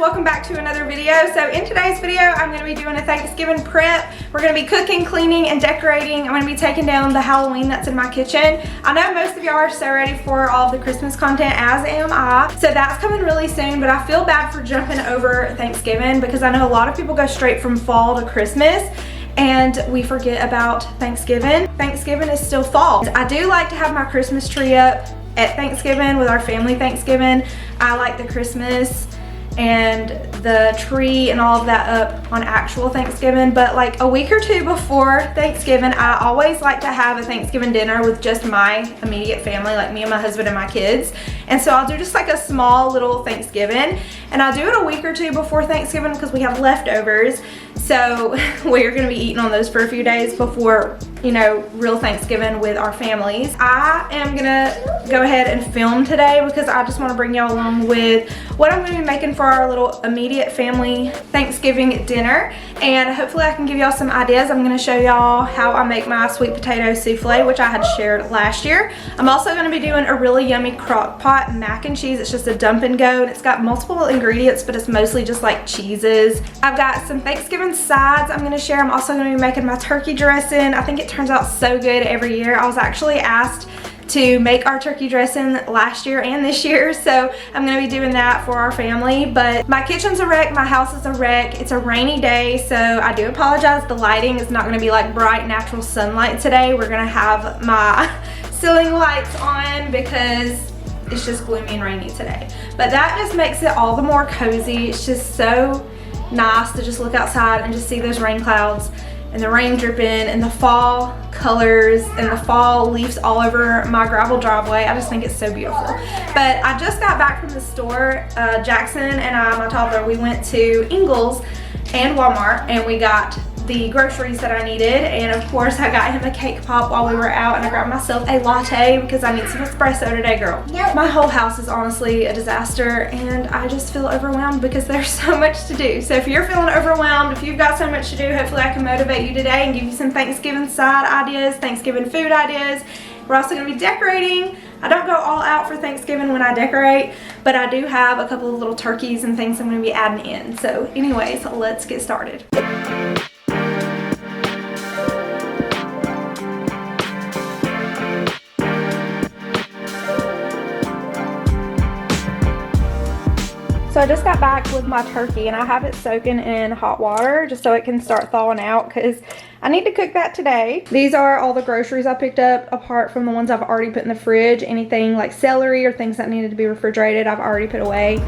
welcome back to another video. So in today's video, I'm going to be doing a Thanksgiving prep. We're going to be cooking, cleaning, and decorating. I'm going to be taking down the Halloween that's in my kitchen. I know most of y'all are so ready for all of the Christmas content, as am I. So that's coming really soon, but I feel bad for jumping over Thanksgiving because I know a lot of people go straight from fall to Christmas and we forget about Thanksgiving. Thanksgiving is still fall. I do like to have my Christmas tree up at Thanksgiving with our family Thanksgiving. I like the Christmas and the tree and all of that up on actual Thanksgiving, but like a week or two before Thanksgiving, I always like to have a Thanksgiving dinner with just my immediate family, like me and my husband and my kids. And so I'll do just like a small little Thanksgiving, and I'll do it a week or two before Thanksgiving because we have leftovers. So we're gonna be eating on those for a few days before, you know, real Thanksgiving with our families. I am gonna go ahead and film today because I just wanna bring y'all along with what I'm gonna be making for our little immediate family Thanksgiving dinner. And hopefully I can give y'all some ideas. I'm gonna show y'all how I make my sweet potato souffle, which I had shared last year. I'm also gonna be doing a really yummy Crockpot mac and cheese. It's just a dump and go, and it's got multiple ingredients, but it's mostly just like cheeses. I've got some Thanksgiving sides I'm gonna share. I'm also gonna be making my turkey dressing. I think it turns out so good every year. I was actually asked to make our turkey dressing last year and this year, so I'm gonna be doing that for our family. But my kitchen's a wreck, my house is a wreck. It's a rainy day, so I do apologize. The lighting is not gonna be like bright natural sunlight today. We're gonna have my ceiling lights on because it's just gloomy and rainy today. But that just makes it all the more cozy. It's just so nice to just look outside and just see those rain clouds and the rain dripping and the fall colors and the fall leaves all over my gravel driveway. I just think it's so beautiful. But I just got back from the store. Jackson and I, my toddler, we went to Ingles and Walmart and we got the groceries that I needed, and of course I got him a cake pop while we were out, and I grabbed myself a latte because I need some espresso today, girl. Yep. My whole house is honestly a disaster and I just feel overwhelmed because there's so much to do. So if you're feeling overwhelmed, if you've got so much to do, hopefully I can motivate you today and give you some Thanksgiving side ideas, Thanksgiving food ideas. We're also going to be decorating. I don't go all out for Thanksgiving when I decorate, but I do have a couple of little turkeys and things I'm going to be adding in. So anyways, let's get started. So I just got back with my turkey and I have it soaking in hot water just so it can start thawing out because I need to cook that today. These are all the groceries I picked up apart from the ones I've already put in the fridge. Anything like celery or things that needed to be refrigerated, I've already put away.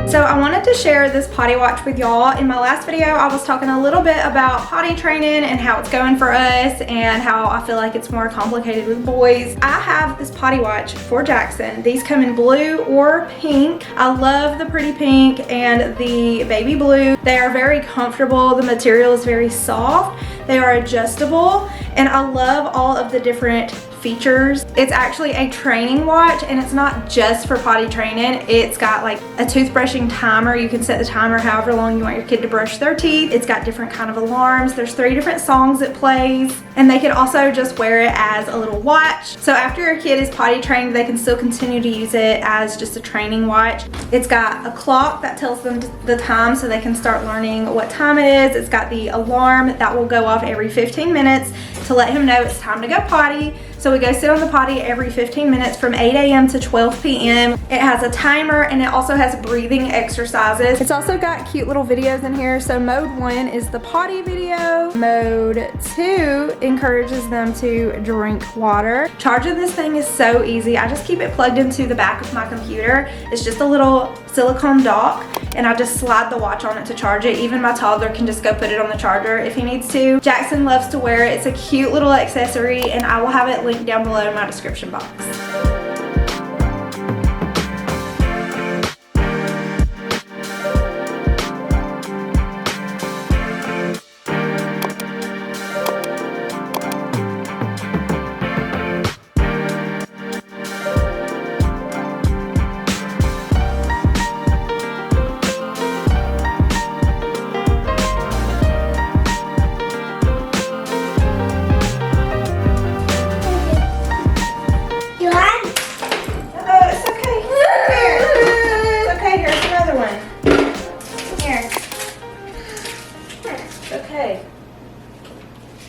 So I wanted to share this potty watch with y'all. In my last video, I was talking a little bit about potty training and how it's going for us and how I feel like it's more complicated with boys. I have this potty watch for Jackson. These come in blue or pink. I love the pretty pink and the baby blue. They are very comfortable. The material is very soft. They are adjustable, and I love all of the different features. It's actually a training watch, and it's not just for potty training. It's got like a toothbrushing timer. You can set the timer however long you want your kid to brush their teeth. It's got different kind of alarms. There's 3 different songs it plays, and they can also just wear it as a little watch. So after your kid is potty trained, they can still continue to use it as just a training watch. It's got a clock that tells them the time so they can start learning what time it is. It's got the alarm that will go off every 15 minutes to let him know it's time to go potty. So we go sit on the potty every 15 minutes from 8 a.m. to 12 p.m. It has a timer and it also has breathing exercises. It's also got cute little videos in here. So mode 1 is the potty video. Mode 2 encourages them to drink water. Charging this thing is so easy. I just keep it plugged into the back of my computer. It's just a little silicone dock and I just slide the watch on it to charge it. Even my toddler can just go put it on the charger if he needs to. Jackson loves to wear it. It's a cute little accessory, and I will have it linked down below in my description box.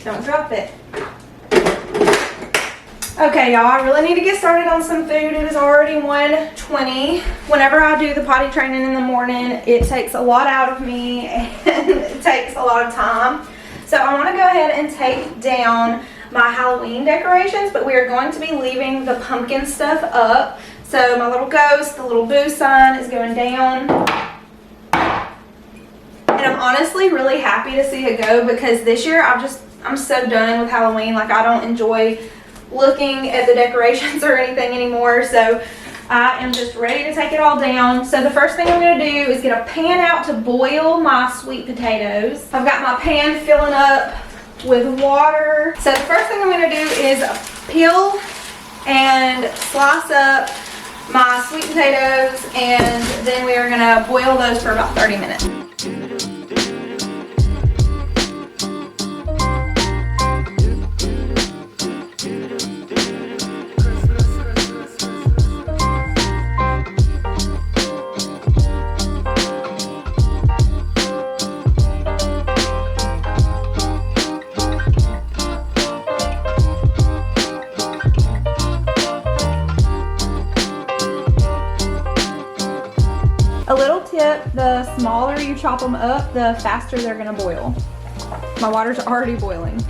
Don't drop it. Okay, y'all, I really need to get started on some food. It is already 1:20. Whenever I do the potty training in the morning, it takes a lot out of me and it takes a lot of time. So I want to go ahead and take down my Halloween decorations, but we are going to be leaving the pumpkin stuff up. So my little ghost, the little boo sign is going down. And I'm honestly really happy to see it go because this year I'm so done with Halloween. Like, I don't enjoy looking at the decorations or anything anymore. So I am just ready to take it all down. So the first thing I'm going to do is get a pan out to boil my sweet potatoes. I've got my pan filling up with water. So the first thing I'm going to do is peel and slice up my sweet potatoes, and then we are going to boil those for about 30 minutes. A little tip, the smaller you chop them up, the faster they're gonna boil. My water's already boiling.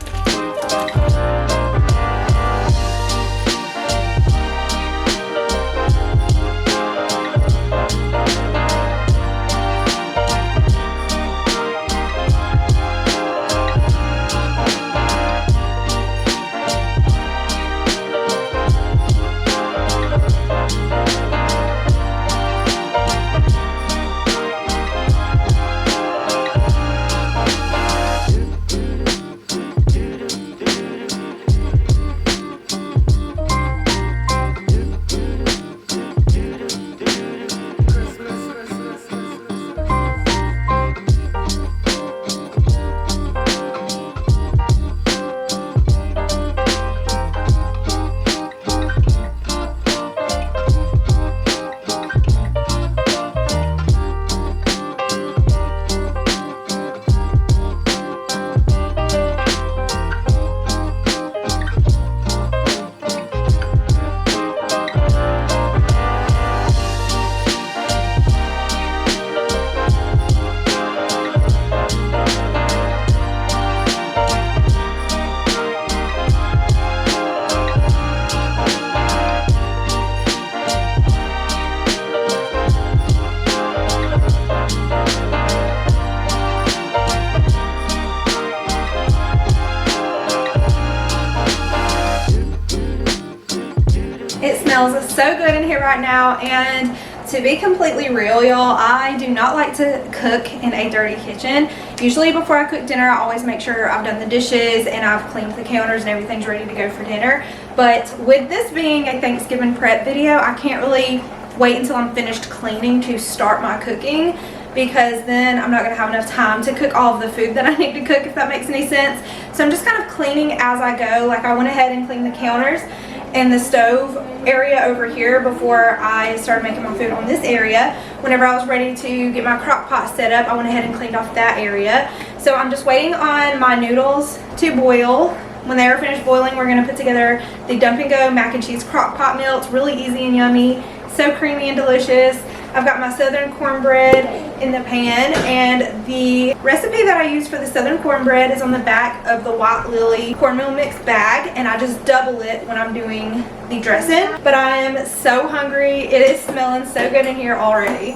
It smells so good in here right now, and to be completely real, y'all, I do not like to cook in a dirty kitchen. Usually before I cook dinner, I always make sure I've done the dishes and I've cleaned the counters and everything's ready to go for dinner. But with this being a Thanksgiving prep video, I can't really wait until I'm finished cleaning to start my cooking, because then I'm not going to have enough time to cook all of the food that I need to cook, if that makes any sense. So I'm just kind of cleaning as I go. Like, I went ahead and cleaned the counters and the stove area over here before I started making my food on this area. Whenever I was ready to get my crock pot set up, I went ahead and cleaned off that area. So I'm just waiting on my noodles to boil. When they are finished boiling, we're going to put together the Dump and Go mac and cheese crock pot meal. It's really easy and yummy, so creamy and delicious. I've got my southern cornbread in the pan, and the recipe that I use for the southern cornbread is on the back of the White Lily cornmeal mix bag, and I just double it when I'm doing the dressing. But I am so hungry. It is smelling so good in here already.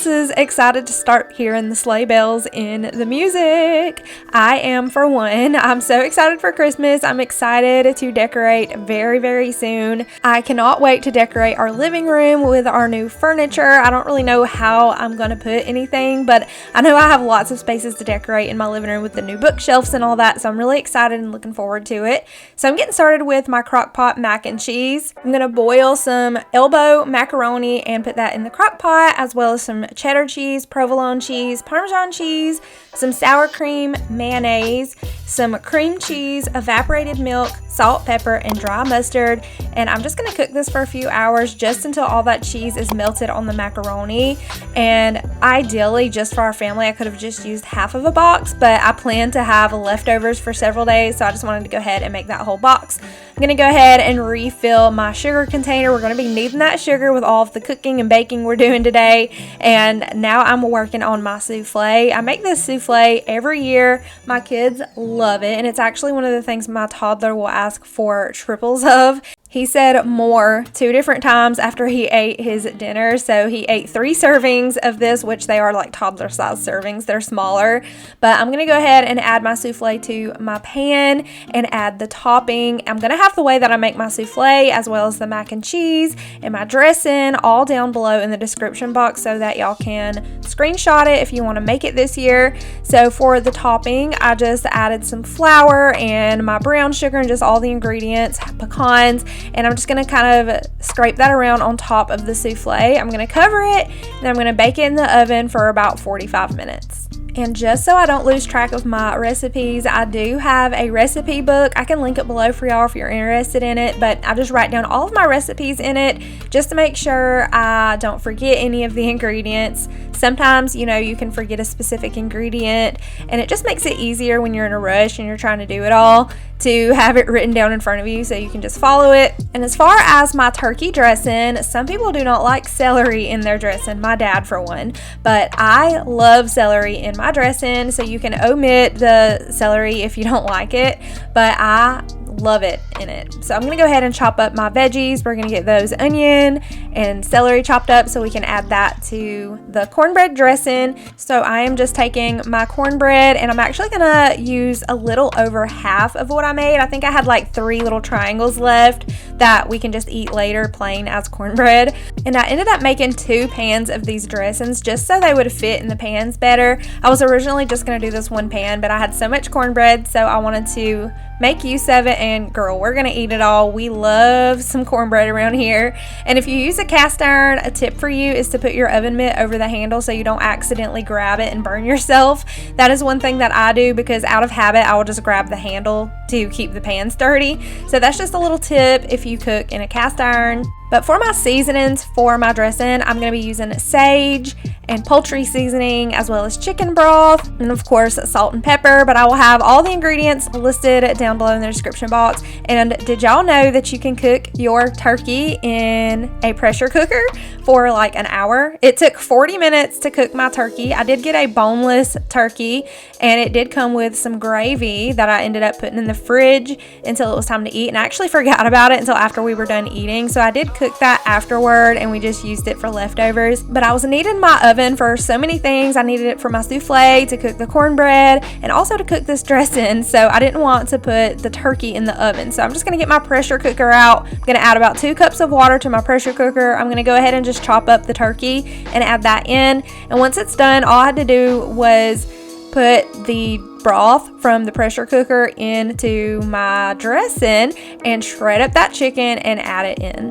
is excited to start hearing the sleigh bells and the music. I am, for one. I'm so excited for Christmas. I'm excited to decorate very, very soon. I cannot wait to decorate our living room with our new furniture. I don't really know how I'm going to put anything, but I know I have lots of spaces to decorate in my living room with the new bookshelves and all that, so I'm really excited and looking forward to it. So I'm getting started with my Crockpot mac and cheese. I'm going to boil some elbow macaroni and put that in the crock pot, as well as some cheddar cheese, provolone cheese, parmesan cheese, some sour cream, mayonnaise, some cream cheese, evaporated milk, salt, pepper, and dry mustard. And I'm just going to cook this for a few hours just until all that cheese is melted on the macaroni. And ideally, just for our family, I could have just used half of a box, but I plan to have leftovers for several days, so I just wanted to go ahead and make that whole box. I'm going to go ahead and refill my sugar container. We're going to be needing that sugar with all of the cooking and baking we're doing today. And now I'm working on my souffle. I make this souffle every year. My kids love it, and it's actually one of the things my toddler will ask for triples of. He said more 2 different times after he ate his dinner. So he ate 3 servings of this, which they are like toddler size servings. They're smaller. But I'm going to go ahead and add my souffle to my pan and add the topping. I'm going to have the way that I make my souffle, as well as the mac and cheese and my dressing, all down below in the description box so that y'all can screenshot it if you want to make it this year. So for the topping, I just added some flour and my brown sugar and just all the ingredients, pecans. And I'm just going to kind of scrape that around on top of the souffle. I'm going to cover it, and I'm going to bake it in the oven for about 45 minutes. And just so I don't lose track of my recipes, I do have a recipe book. I can link it below for y'all if you're interested in it, but I just write down all of my recipes in it just to make sure I don't forget any of the ingredients. Sometimes, you can forget a specific ingredient, and it just makes it easier when you're in a rush and you're trying to do it all to have it written down in front of you so you can just follow it. And as far as my turkey dressing, some people do not like celery in their dressing, my dad for one, but I love celery in my dressing, so you can omit the celery if you don't like it, but I love it in it. So I'm going to go ahead and chop up my veggies. We're going to get those onion and celery chopped up so we can add that to the cornbread dressing. So I am just taking my cornbread, and I'm actually going to use a little over half of what I made. I think I had like 3 little triangles left that we can just eat later plain as cornbread. And I ended up making 2 pans of these dressings just so they would fit in the pans better. I was originally just going to do this 1 pan, but I had so much cornbread, so I wanted to make use of it, and girl, we're gonna eat it all. We love some cornbread around here. And if you use a cast iron, a tip for you is to put your oven mitt over the handle so you don't accidentally grab it and burn yourself. That is one thing that I do, because out of habit I will just grab the handle to keep the pan sturdy. So that's just a little tip if you cook in a cast iron. But for my seasonings for my dressing, I'm going to be using sage and poultry seasoning, as well as chicken broth, and of course salt and pepper. But I will have all the ingredients listed down below in the description box. And did y'all know that you can cook your turkey in a pressure cooker for like an hour? It took 40 minutes to cook my turkey. I did get a boneless turkey, and it did come with some gravy that I ended up putting in the fridge until it was time to eat. And I actually forgot about it until after we were done eating, so I did cook that afterward, and we just used it for leftovers. But I was needing my oven for so many things. I needed it for my souffle, to cook the cornbread, and also to cook this dressing, so I didn't want to put the turkey in the oven. So I'm just going to get my pressure cooker out. I'm going to add about 2 cups of water to my pressure cooker. I'm going to go ahead and just chop up the turkey and add that in, and once it's done, all I had to do was put the broth from the pressure cooker into my dressing and shred up that chicken and add it in.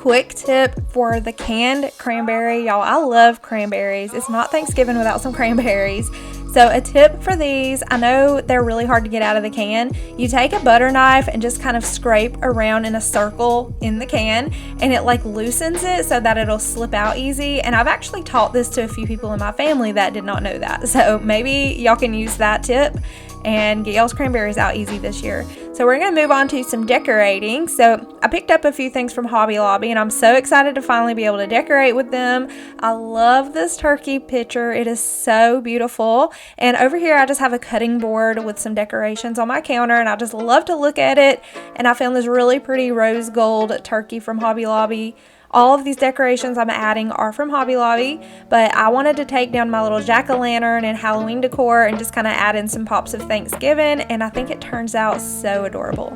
quick tip for the canned cranberry. Y'all, I love cranberries. It's not Thanksgiving without some cranberries. So a tip for these, I know they're really hard to get out of the can. You take a butter knife and just kind of scrape around in a circle in the can, and it like loosens it so that it'll slip out easy. And I've actually taught this to a few people in my family that did not know that. So maybe y'all can use that tip and get y'all's cranberries out easy this year. So we're going to move on to some decorating. So I picked up a few things from Hobby Lobby, and I'm so excited to finally be able to decorate with them. I love this turkey picture. It is so beautiful. And over here I just have a cutting board with some decorations on my counter, and I just love to look at it. And I found this really pretty rose gold turkey from Hobby Lobby. All of these decorations I'm adding are from Hobby Lobby, but I wanted to take down my little jack-o'-lantern and Halloween decor and just kind of add in some pops of Thanksgiving, and I think it turns out so adorable.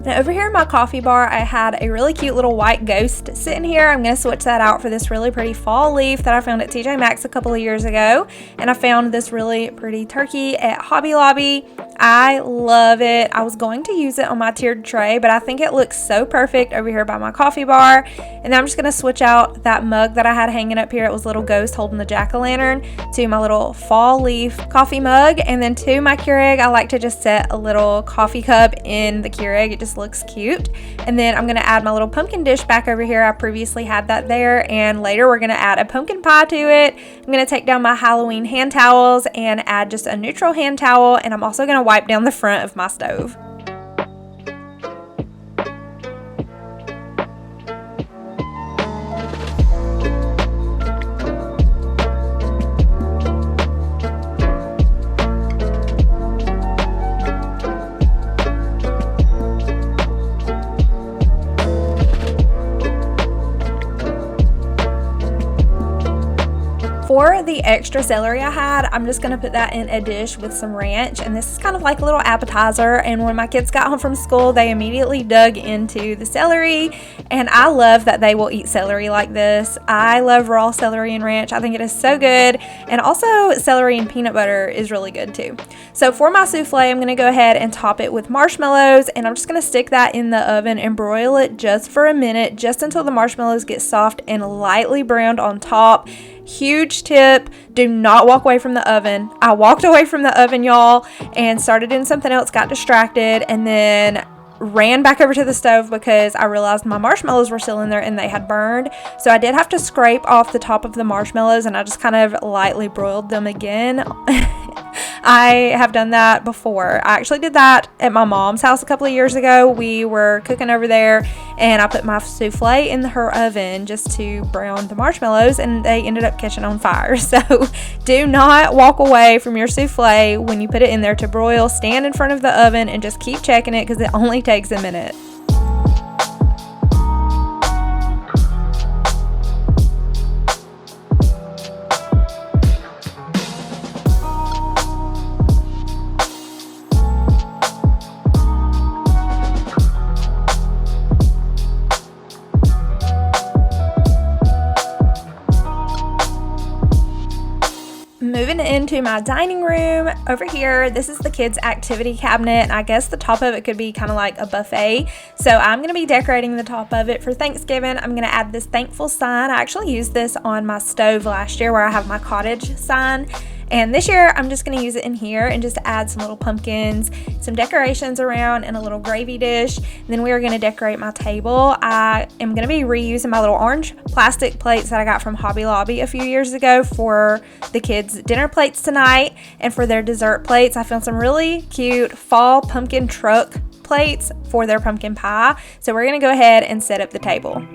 Now over here in my coffee bar, I had a really cute little white ghost sitting here. I'm going to switch that out for this really pretty fall leaf that I found at TJ Maxx a couple of years ago. And I found this really pretty turkey at Hobby Lobby. I love it. I was going to use it on my tiered tray, but I think it looks so perfect over here by my coffee bar. And then I'm just going to switch out that mug that I had hanging up here. It was a little ghost holding the jack-o'-lantern to my little fall leaf coffee mug. And then to my Keurig, I like to just set a little coffee cup in the Keurig. It just looks cute. And then I'm going to add my little pumpkin dish back over here. I previously had that there, and later we're going to add a pumpkin pie to it. I'm going to take down my Halloween hand towels and add just a neutral hand towel, and I'm also going to wipe down the front of my stove. For the extra celery I had, I'm just going to put that in a dish with some ranch, and this is kind of like a little appetizer. And when my kids got home from school, they immediately dug into the celery, and I love that they will eat celery like this. I love raw celery and ranch. I think it is so good, and also celery and peanut butter is really good too. So for my souffle, I'm going to go ahead and top it with marshmallows, and I'm just going to stick that in the oven and broil it just for a minute, just until the marshmallows get soft and lightly browned on top. Huge tip, do not walk away from the oven. I walked away from the oven, y'all, and started doing something else, got distracted, and then ran back over to the stove because I realized my marshmallows were still in there and they had burned. So I did have to scrape off the top of the marshmallows, and I just kind of lightly broiled them again. I have done that before. I actually did that at my mom's house a couple of years ago. We were cooking over there, and I put my souffle in her oven just to brown the marshmallows, and they ended up catching on fire. So do not walk away from your souffle when you put it in there to broil. Stand in front of the oven and just keep checking it because it only takes a minute. Moving into my dining room over here, this is the kids' activity cabinet. I guess the top of it could be kind of like a buffet. So I'm going to be decorating the top of it for Thanksgiving. I'm going to add this thankful sign. I actually used this on my stove last year where I have my cottage sign. And this year, I'm just going to use it in here and just add some little pumpkins, some decorations around, and a little gravy dish. And then we are going to decorate my table. I am going to be reusing my little orange plastic plates that I got from Hobby Lobby a few years ago for the kids' dinner plates tonight. And for their dessert plates, I found some really cute fall pumpkin truck plates for their pumpkin pie. So we're going to go ahead and set up the table.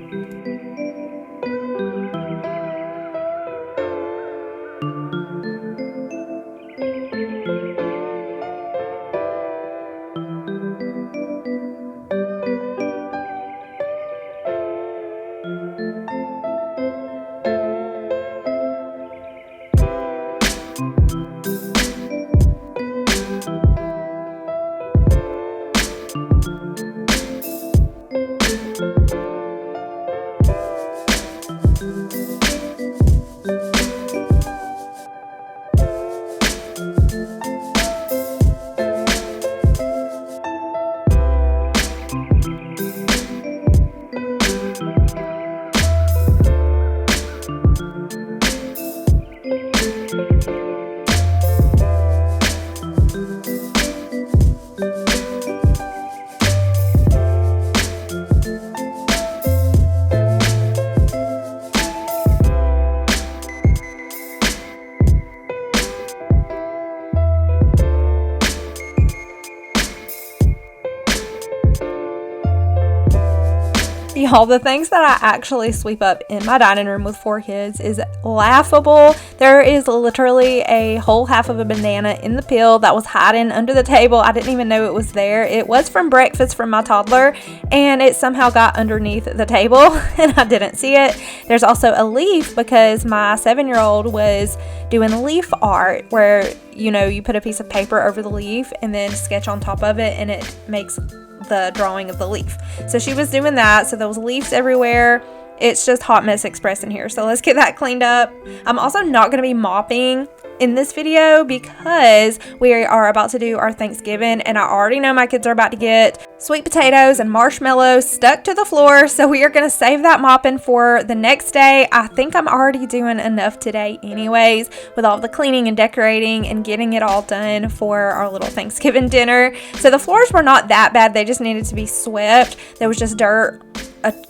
Y'all, the things that I actually sweep up in my dining room with 4 kids is laughable. There is literally a whole half of a banana in the peel that was hiding under the table. I didn't even know it was there. It was from breakfast from my toddler, and it somehow got underneath the table and I didn't see it. There's also a leaf because my 7-year-old was doing leaf art where, you know, you put a piece of paper over the leaf and then sketch on top of it, and it makes the drawing of the leaf. So she was doing that, so there was leaves everywhere. It's just hot mess express in here, so let's get that cleaned up. I'm also not going to be mopping in this video because we are about to do our Thanksgiving, and I already know my kids are about to get sweet potatoes and marshmallows stuck to the floor, so we are going to save that mopping for the next day. I think I'm already doing enough today anyways with all the cleaning and decorating and getting it all done for our little Thanksgiving dinner. So the floors were not that bad, they just needed to be swept. There was just dirt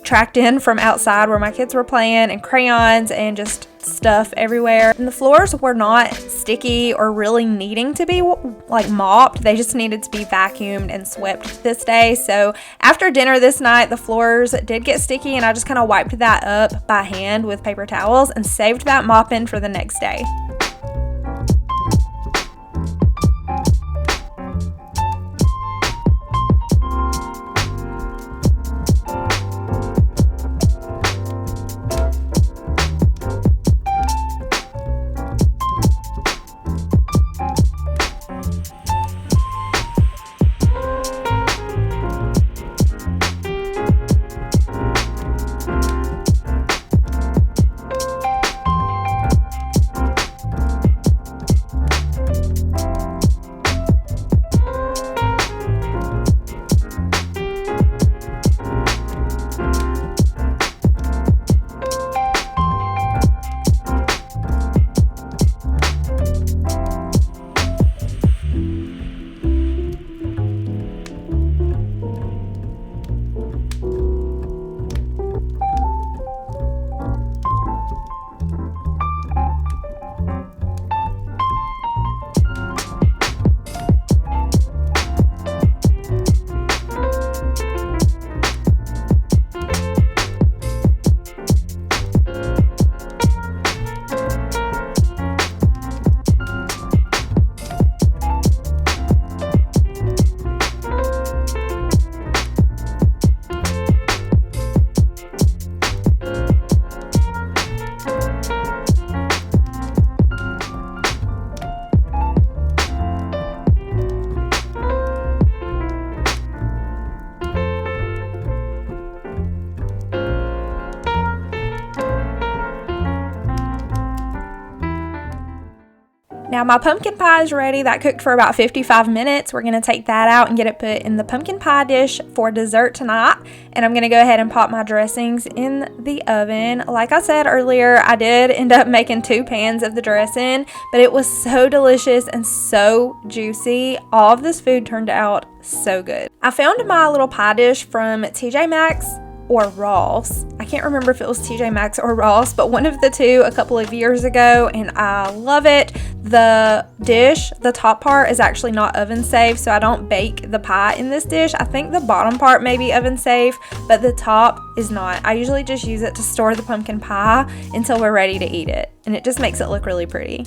tracked in from outside where my kids were playing, and crayons and just stuff everywhere. And the floors were not sticky or really needing to be like mopped. They just needed to be vacuumed and swept this day. So after dinner this night, the floors did get sticky, and I just kind of wiped that up by hand with paper towels and saved that mopping for the next day. Now my pumpkin pie is ready. That cooked for about 55 minutes. We're going to take that out and get it put in the pumpkin pie dish for dessert tonight. And I'm going to go ahead and pop my dressings in the oven. Like I said earlier, I did end up making 2 pans of the dressing, but it was so delicious and so juicy. All of this food turned out so good. I found my little pie dish from TJ Maxx or Ross. I can't remember if it was TJ Maxx or Ross, but one of the two a couple of years ago, and I love it. The dish, the top part is actually not oven safe, so I don't bake the pie in this dish. I think the bottom part may be oven safe, but the top is not. I usually just use it to store the pumpkin pie until we're ready to eat it, and it just makes it look really pretty.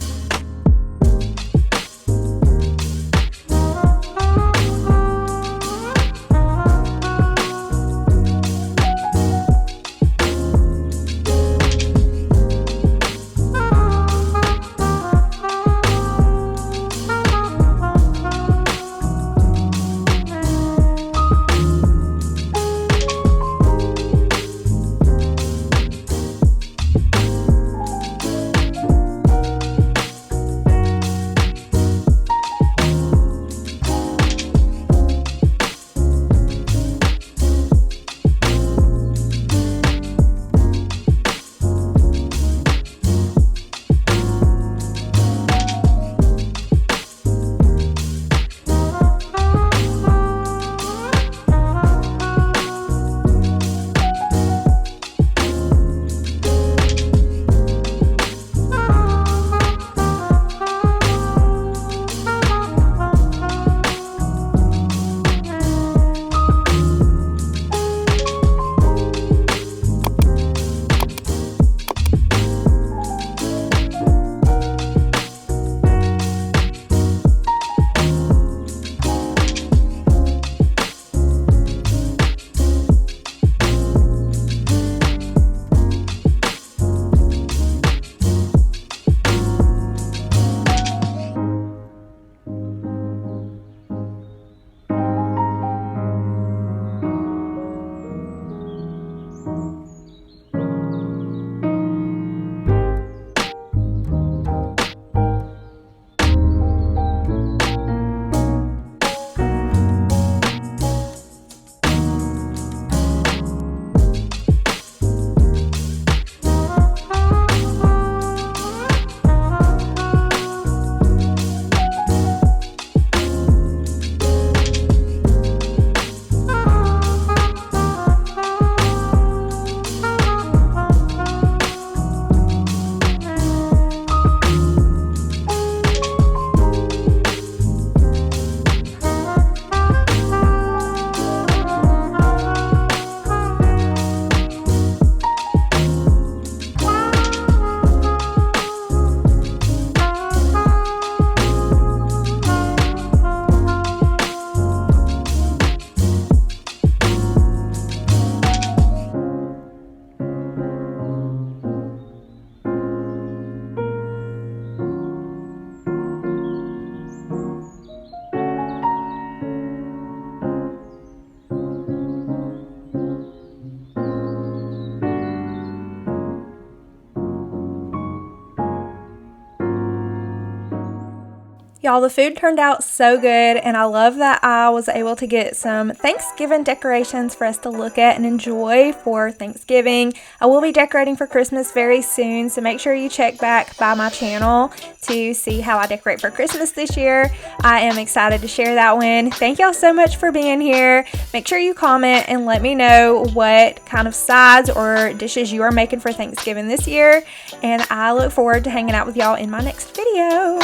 Y'all, the food turned out so good, and I love that I was able to get some Thanksgiving decorations for us to look at and enjoy for Thanksgiving. I will be decorating for Christmas very soon, so make sure you check back by my channel to see how I decorate for Christmas this year. I am excited to share that one. Thank y'all so much for being here. Make sure you comment and let me know what kind of sides or dishes you are making for Thanksgiving this year, and I look forward to hanging out with y'all in my next video.